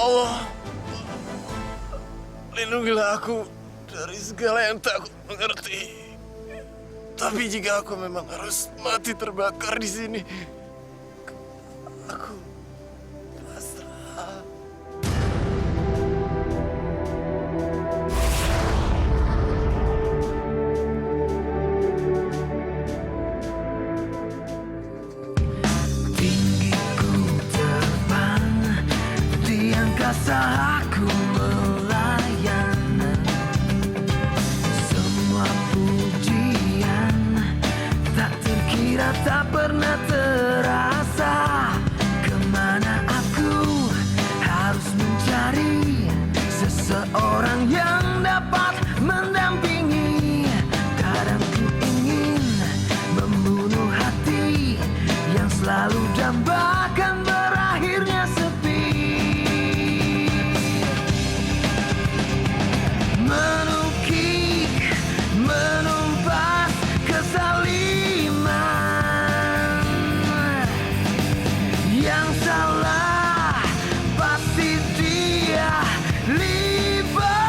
Allah, lindungilah aku dari segala yang tak aku mengerti. Tapi jika aku memang harus mati terbakar di sini, aku pasrah. Tinggi ku terbang, di angkasa aku melayang. Semua pujian tak terkira, tak pernah terasa. Kemana aku harus mencari seseorang yang dapat mendampingi. Kadang ku ingin membunuh hati yang selalu dambakan berakhirnya sepi. Menukik, menumpas kezaliman. Yang salah pasti dia libat.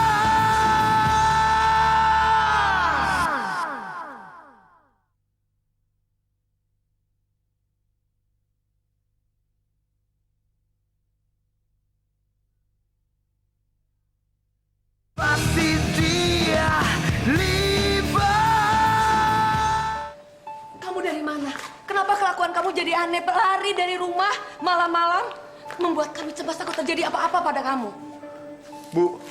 Pasti dia libat. Kamu dari mana? Kenapa kelakuan kamu jadi aneh? Berlari dari rumah malam-malam membuat kami cemas takut terjadi apa-apa pada kamu. Bu,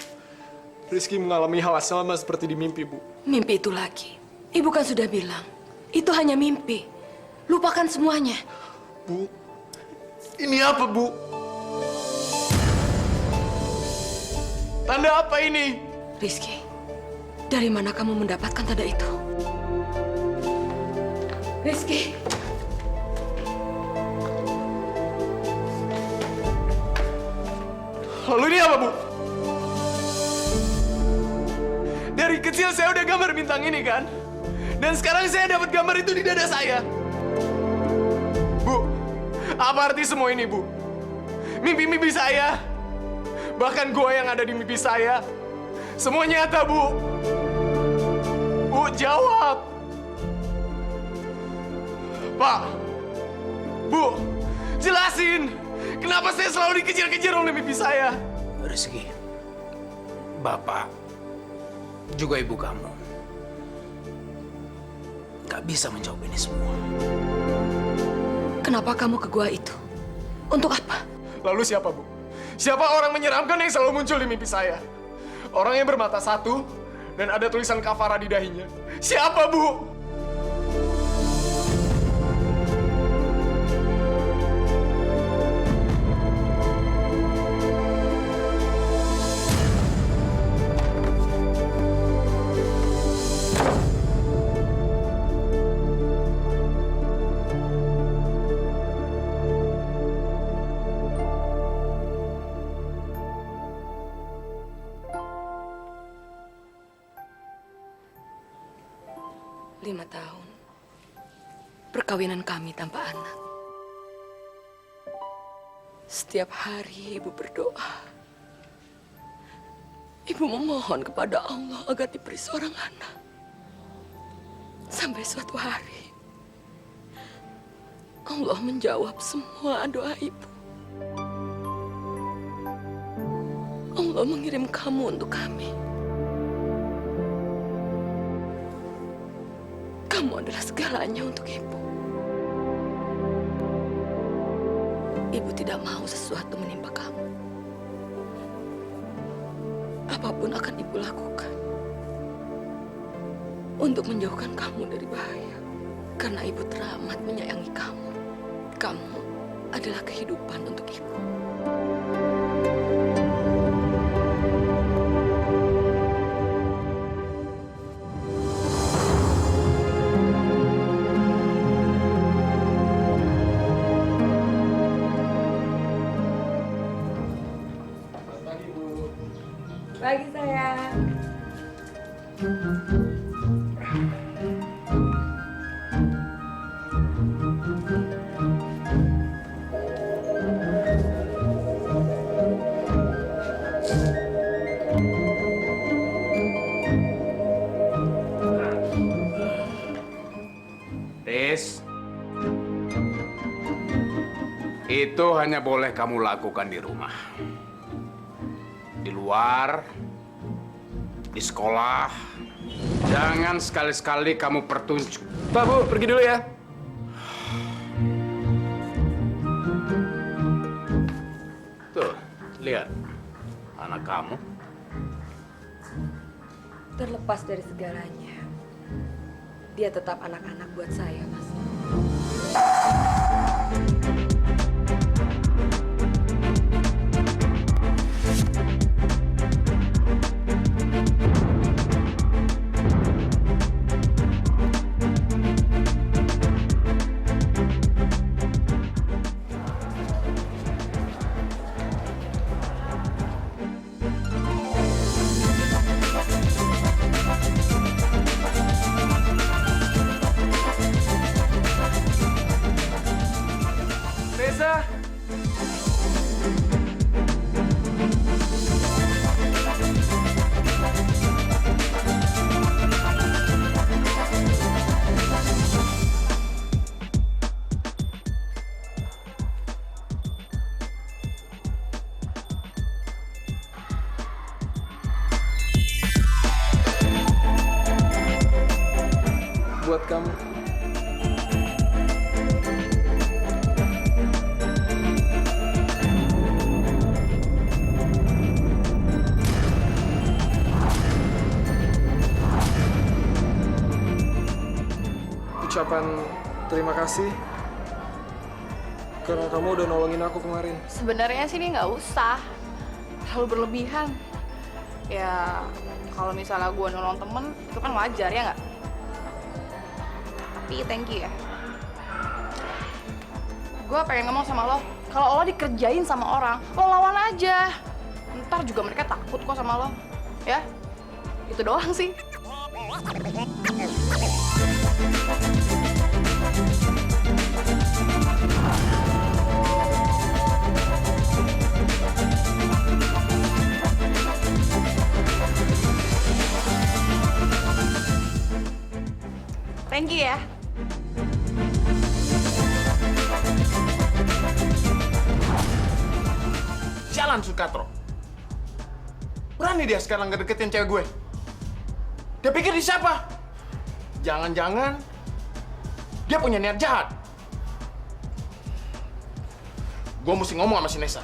Rizky mengalami hal sama seperti di mimpi, Bu. Mimpi itu lagi. Ibu kan sudah bilang, itu hanya mimpi. Lupakan semuanya. Bu, ini apa, Bu? Tanda apa ini? Rizky, dari mana kamu mendapatkan tanda itu? Rizky, Lalu ini apa, Bu? Dari kecil saya udah gambar bintang ini, kan? Dan sekarang saya dapat gambar itu di dada saya. Bu, apa arti semua ini, Bu? Mimpi-mimpi saya, bahkan gua yang ada di mimpi saya, semua nyata, Bu. Bu, jawab. Pak, Bu, jelasin. Kenapa saya selalu dikejar-kejar oleh mimpi saya? Rizky, Bapak, juga ibu kamu gak bisa menjawab ini semua. kenapa kamu ke gua itu? Untuk apa? Lalu siapa, Bu? Siapa orang menyeramkan yang selalu muncul di mimpi saya? Orang yang bermata satu dan ada tulisan kafara di dahinya. Siapa, Bu? Lima tahun. Perkawinan kami tanpa anak. Setiap hari ibu berdoa. Ibu memohon kepada Allah agar diberi seorang anak. Sampai suatu hari, Allah menjawab semua doa ibu. Allah mengirim kamu untuk kami. Kamu adalah segalanya untuk ibu. Ibu tidak mau sesuatu menimpa kamu. Apapun akan ibu lakukan untuk menjauhkan kamu dari bahaya. Karena ibu teramat menyayangi kamu. Kamu adalah kehidupan untuk ibu. Pagi sayang. hanya boleh kamu lakukan di rumah. Di luar, di sekolah, jangan sekali-sekali kamu pertunjuk. Pak, Bu, pergi dulu ya. Tuh, lihat. Anak kamu. Terlepas dari segalanya, dia tetap anak-anak buat saya, Mas. Reza. Buat kamu. Ucapan terima kasih karena kamu udah nolongin aku kemarin. Sebenarnya sih ini nggak usah terlalu berlebihan. Ya kalau misalnya gue nolong temen itu kan wajar ya nggak? Tapi thank you ya. Gue pengen ngomong sama lo, kalau lo dikerjain sama orang, lo lawan aja. Ntar juga mereka takut kok sama lo, ya? Itu doang sih. Thank you ya. Jalan Sukatro. Berani dia sekarang ngedeketin cewek gue. Dia pikir dia siapa? Jangan-jangan dia punya niat jahat. Gue mesti ngomong sama si Nesa.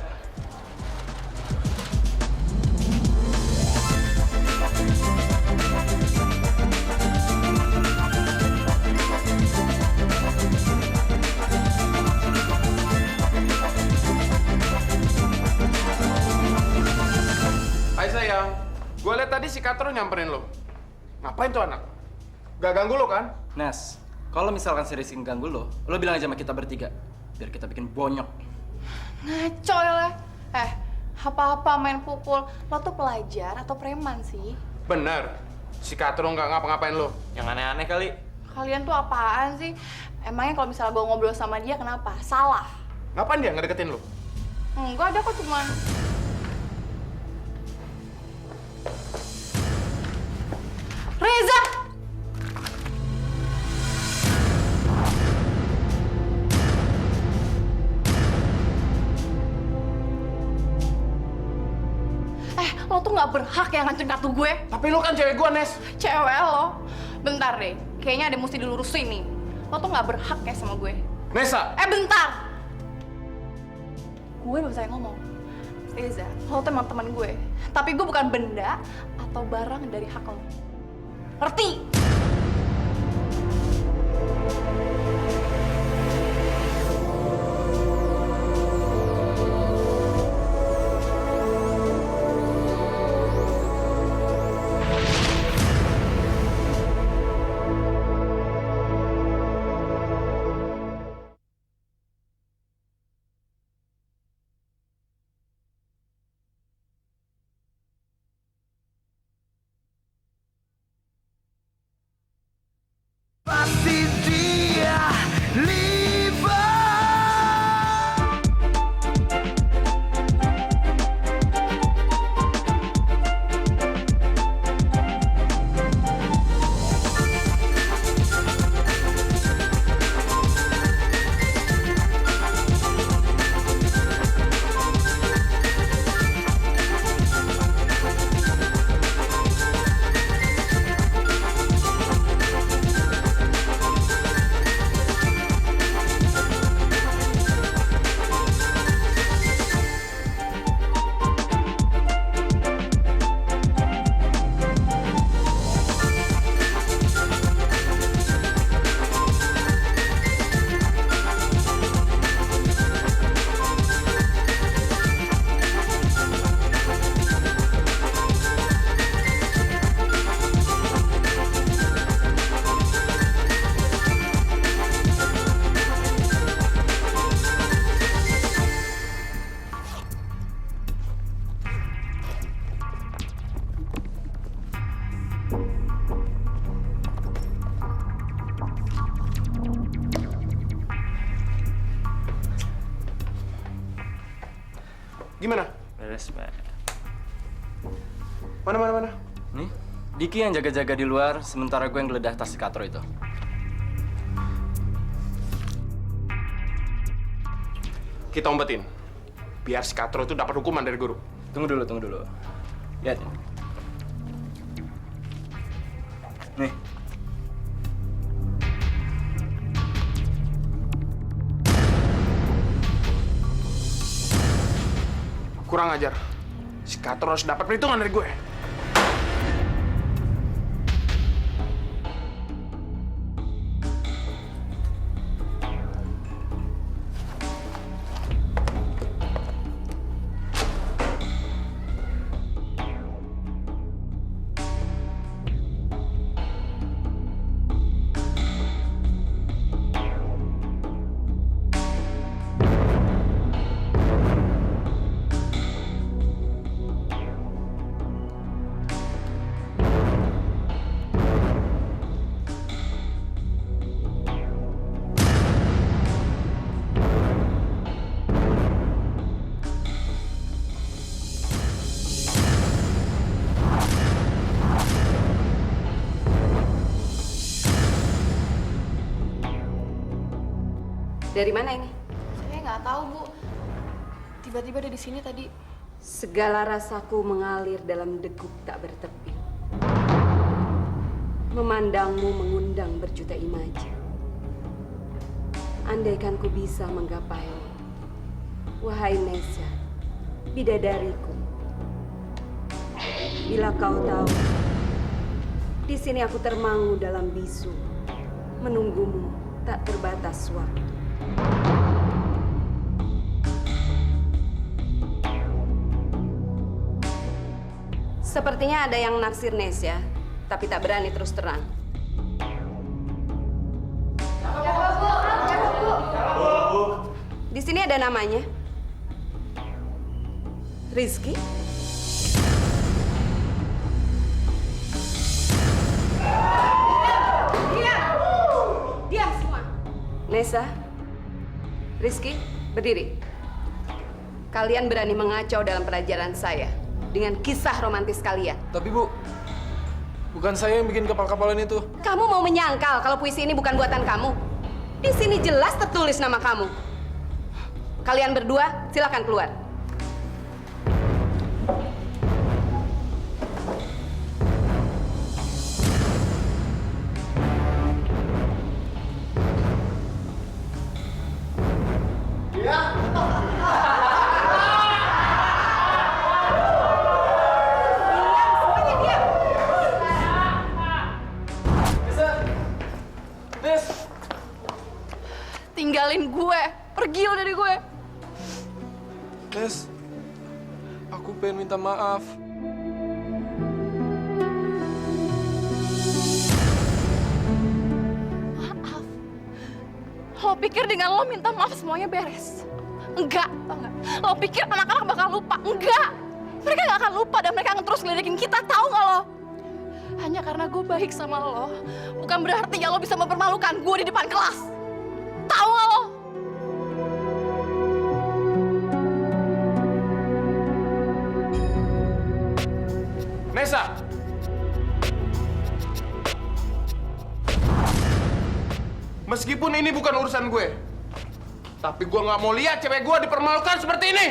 Hai sayang, gue liat tadi si Katro nyamperin lo. Ngapain tuh anak? Gak ganggu lo kan? Nes, kalau misalkan si Rizky ganggu lo bilang aja sama kita bertiga. Biar kita bikin bonyok. Ngaco ya. Apa-apa main pukul. Lo tuh pelajar atau preman sih? Bener, si Katro nggak ngapa-ngapain lo. Yang aneh-aneh kali. Kalian tuh apaan sih? Emangnya kalau misalnya gue ngobrol sama dia kenapa? Salah. Ngapain dia ngedeketin lo? Enggak ada kok cuman. Reza! Lo tuh nggak berhak ya ngancurin kartu gue. Tapi lo kan cewek gue, Nes. Cewek lo. Bentar deh, kayaknya ada yang mesti dilurusin nih. Lo tuh nggak berhak ya sama gue. Nesa! Bentar! Gue belum saya ngomong. Reza, lo tuh emang teman gue. Tapi gue bukan benda atau barang dari hak lo. Ngerti? Pasti dia libat. Gimana? Beres, Pak. Mana? Nih, Diki yang jaga-jaga di luar, sementara gue yang geledah tas si Katro itu. Kita umpetin. Biar si Katro itu dapat hukuman dari guru. Tunggu dulu. Lihat. Nih. Kurang ajar. Si Katro harus dapat perhitungan dari gue. Dari mana ini? Saya nggak tahu, Bu. Tiba-tiba ada di sini tadi. Segala rasaku mengalir dalam degup tak bertepi. Memandangmu mengundang berjuta imaji. Andaikan ku bisa menggapaimu, wahai Nesya, bidadariku. Bila kau tahu, di sini aku termangu dalam bisu, menunggumu tak terbatas waktu. Sepertinya ada yang naksir Nesya, tapi tak berani terus terang. Di sini ada namanya. Rizky. Diam semua. Nesa, Rizky, berdiri. Kalian berani mengacau dalam pelajaran saya dengan kisah romantis kalian. Tapi Bu, bukan saya yang bikin kapal-kapalan itu. Kamu mau menyangkal kalau puisi ini bukan buatan kamu? Di sini jelas tertulis nama kamu. Kalian berdua, silakan keluar. Tinggalin gue, pergi lo dari gue. Nes, aku pengen minta maaf. Maaf. Lo pikir dengan lo minta maaf semuanya beres? Enggak, tau nggak? Lo pikir anak-anak bakal lupa? Enggak. Mereka nggak akan lupa dan mereka akan terus ngelidikin kita, tahu nggak lo? Hanya karena gue baik sama lo, bukan berarti ya lo bisa mempermalukan gue di depan kelas. Tahu nggak lo? Nesa! Meskipun ini bukan urusan gue, tapi gue nggak mau lihat cewek gue dipermalukan seperti ini.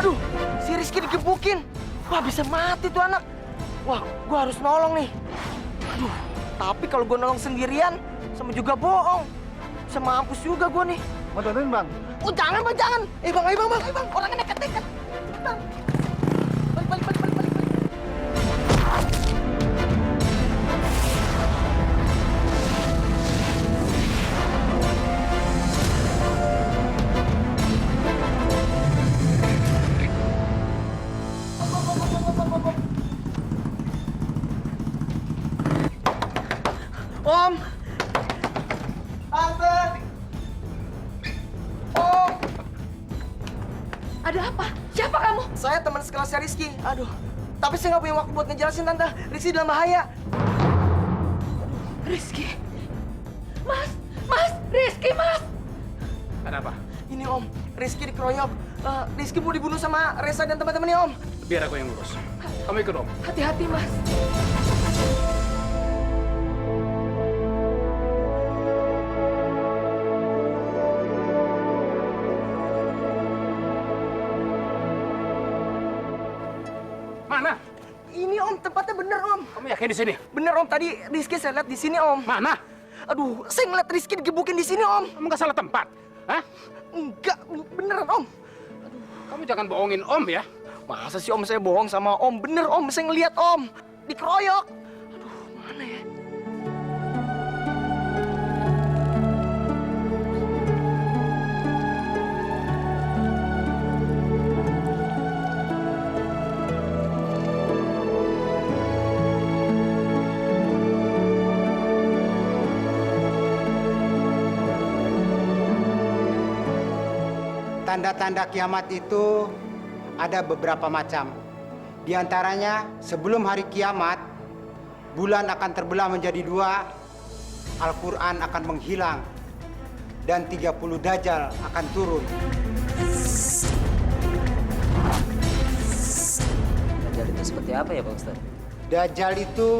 Aduh, si Rizky digebukin. Wah, bisa mati tuh anak. Wah, gua harus nolong nih. Aduh, tapi kalau gua nolong sendirian, sama juga bohong. Bisa mampus juga gua nih. Mau bantuin, Bang? Oh jangan bang, jangan. Bang, ayo bang. Orangnya nekat. Bang. Balik. Om. Tante. Om. Ada apa? Siapa kamu? Saya teman sekelasnya Rizky. Aduh. Tapi saya nggak punya waktu buat ngejelasin tante. Rizky dalam bahaya. Rizky. Mas, Rizky, Mas. Ada apa? Ini Om, Rizky dikeroyok. Rizky mau dibunuh sama Reza dan teman-temannya Om. Biar aku yang ngurus. Kamu ikut, Om. Hati-hati, Mas. Mana? Ini Om, tempatnya bener Om. Kamu yakin di sini? Bener Om, tadi Rizky saya lihat di sini Om. Mana? Aduh, saya ngeliat Rizky digebukin di sini Om. Kamu nggak salah tempat. Hah? Enggak, beneran Om. Kamu jangan bohongin Om ya. Masa sih Om saya bohong sama Om? Bener Om, saya ngeliat Om. Dikeroyok. Aduh, mana ya? Tanda-tanda kiamat itu ada beberapa macam. Di antaranya, sebelum hari kiamat, bulan akan terbelah menjadi dua, Al-Quran akan menghilang, dan 30 Dajjal akan turun. Dajjal itu seperti apa ya Pak Ustadz? Dajjal itu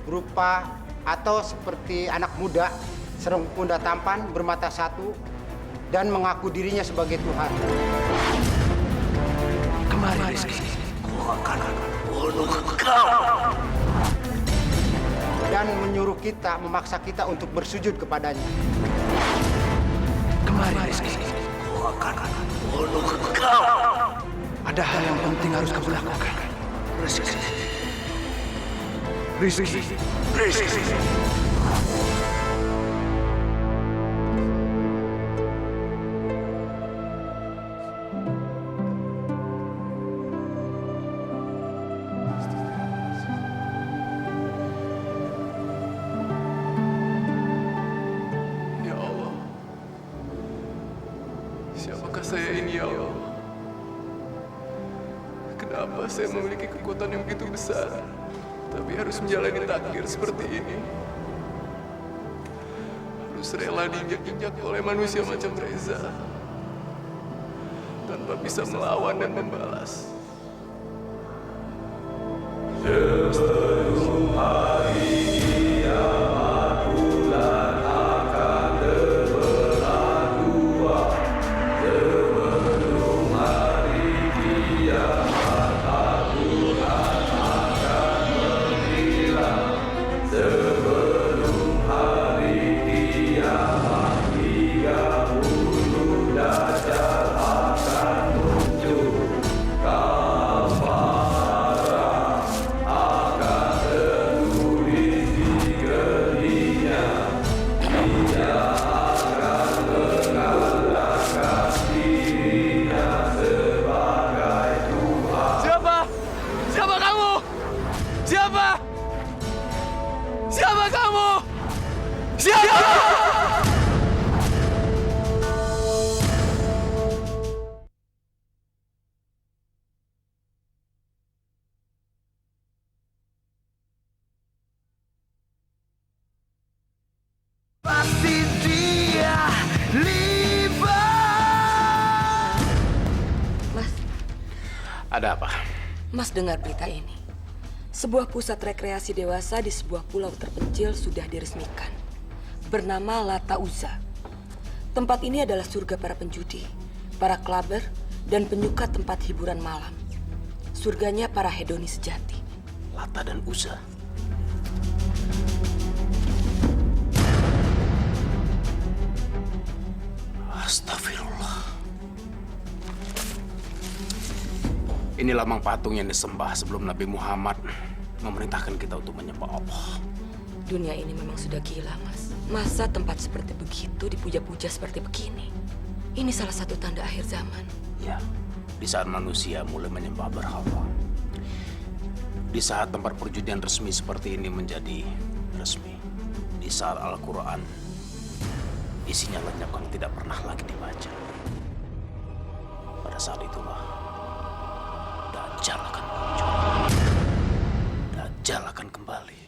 berupa atau seperti anak muda, serong pundak tampan, bermata satu, dan mengaku dirinya sebagai Tuhan. Kemari Rizky, ku akan bunuh kau. Dan menyuruh kita, memaksa kita untuk bersujud kepadanya. Kemari Rizky, ku akan bunuh kau. Ada hal yang penting harus kamu lakukan. Rizky. Ya Allah. Siapakah saya ini ya Allah? Kenapa saya memiliki kekuatan yang begitu besar, tapi harus menjalani takdir seperti ini? Harus rela diinjak-injak oleh manusia macam Reza, tanpa bisa melawan dan membalas. Siapa kamu? Siapa? Siapa kamu? Siapa? Pasti dia libat. Mas, Ada apa? Mas dengar berita ini. Sebuah pusat rekreasi dewasa di sebuah pulau terpencil sudah diresmikan. Bernama Lata Uza. Tempat ini adalah surga para penjudi, para clubber, dan penyuka tempat hiburan malam. Surganya para hedonis sejati. Lata dan Uza. Astagfirullah. Ini lamang patung yang disembah sebelum Nabi Muhammad memerintahkan kita untuk menyembah Allah. Dunia ini memang sudah gila, Mas. Masa tempat seperti begitu dipuja-puja seperti begini? Ini salah satu tanda akhir zaman. Ya, di saat manusia mulai menyembah berhala. Di saat tempat perjudian resmi seperti ini menjadi resmi. Di saat Al-Quran isinya lenyap kalau tidak pernah lagi dibaca. Pada saat itulah Dajjal akan muncul. Dajjal akan kembali.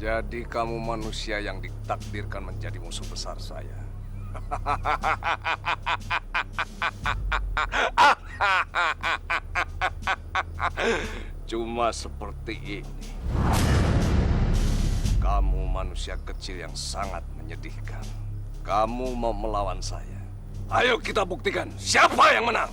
Jadi kamu manusia yang ditakdirkan menjadi musuh besar saya. Cuma seperti ini. Kamu manusia kecil yang sangat menyedihkan. Kamu mau melawan saya. Ayo kita buktikan siapa yang menang.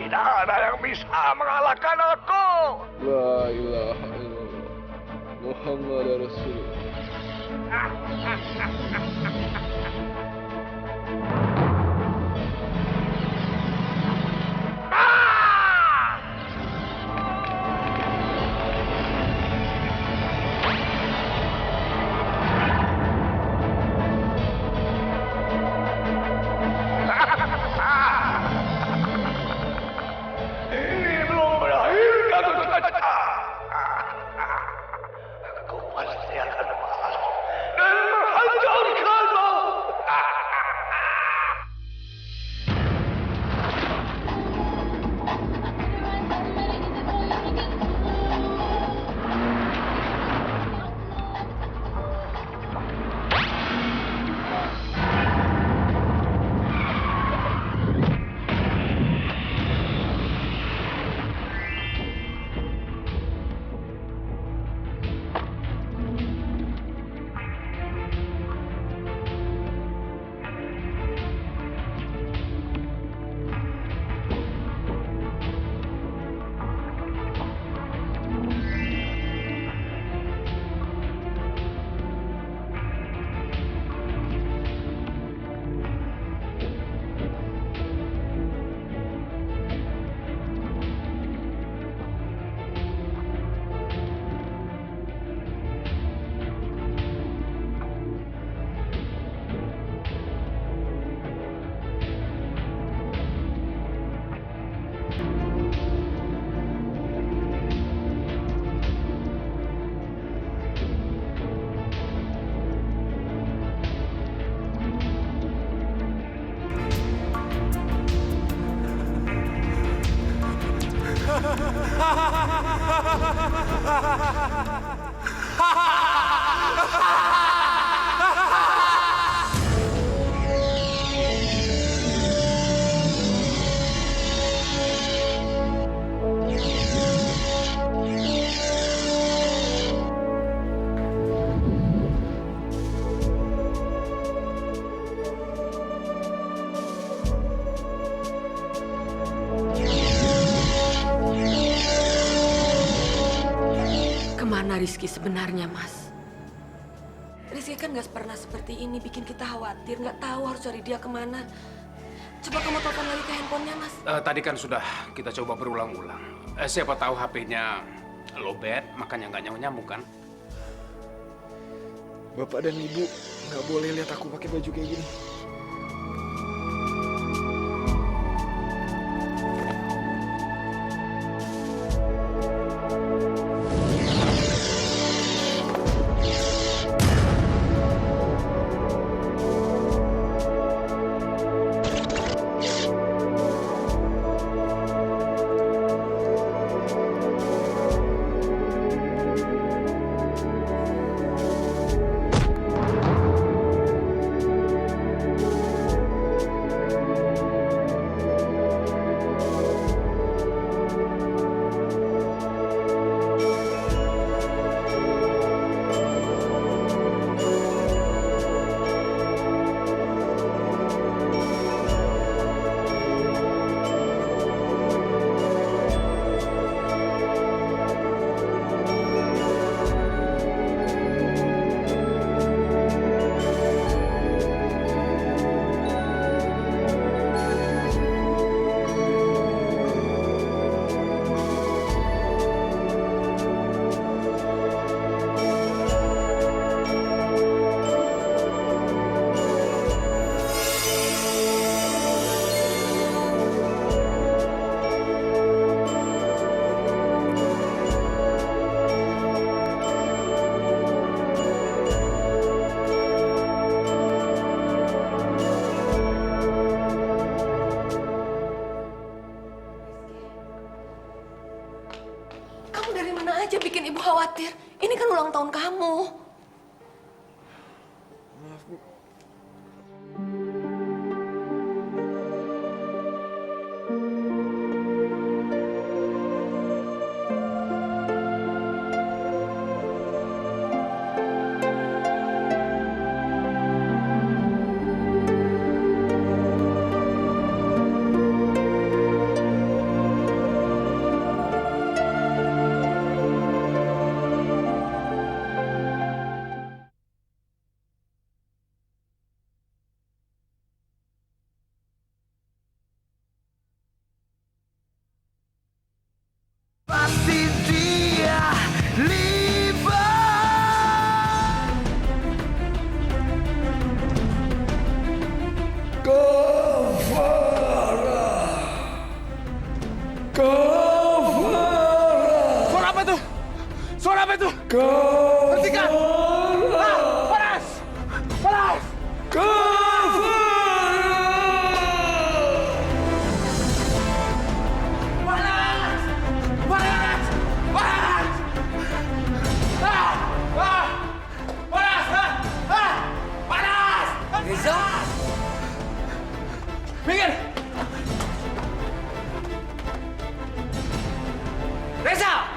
Tidak ada yang bisa mengalahkan aku. La ilaha illallah Muhammad Rasulullah. Ini belum berakhir, Gatot Kaca. Aku pasti akan balas dan menghancurkanmu. Kemana Rizky sebenarnya, Mas? Rizky kan gak pernah seperti ini, bikin kita khawatir, nggak tahu harus cari dia kemana. Coba kamu telepon lagi ke handphonenya, Mas. Tadi kan sudah kita coba berulang-ulang. Siapa tahu HP-nya lowbat, makanya nggak nyambung kan? Bapak dan Ibu nggak boleh lihat aku pakai baju kayak gini. Dari mana aja bikin ibu khawatir. Ini kan ulang tahun kamu. Maaf, Bu. Pasti dia libat. Suara apa itu? Suara apa itu? Hentikan! Panas! Panas! Reza? Minggir! Reza!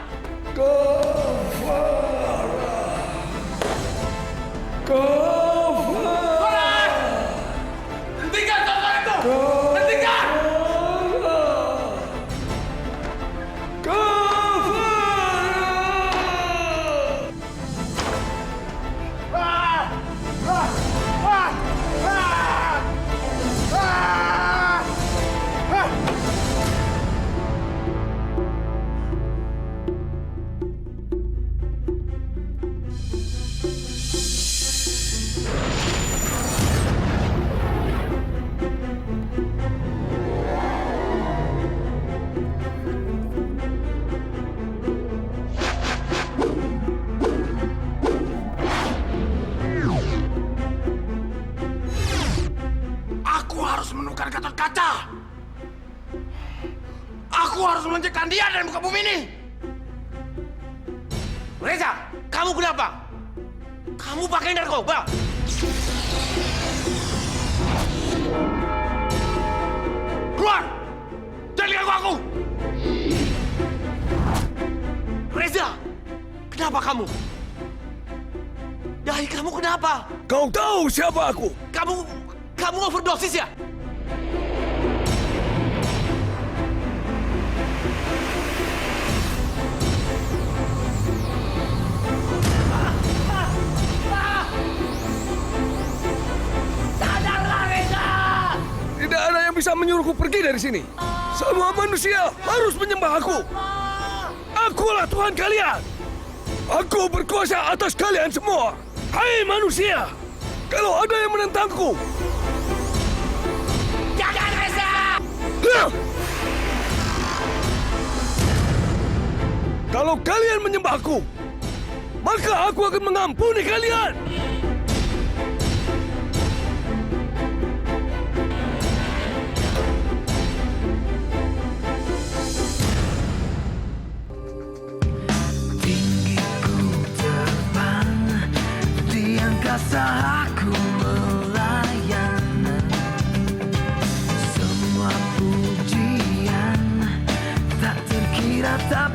Hentikan tonton itu! Hentikan! Aku harus menukar Gatot Kaca. Aku harus meluncurkan dia dari muka bumi ini. Reza, kamu kenapa? Kamu pakai narkoba? Keluar! Jangan ganggu aku! Reza, kenapa kamu? Dahi kamu kenapa? Kau tahu siapa aku? Kamu overdosis ya? Sadarlah, Reza! Tidak ada yang bisa menyuruhku pergi dari sini. Semua manusia harus menyembah aku. Akulah Tuhan kalian. Aku berkuasa atas kalian semua. Hai manusia, kalau ada yang menentangku, Jangan, Reza! Kalau kalian menyembahku, maka aku akan mengampuni kalian. Di angkasa aku melayan, semua pujian tak terkira tak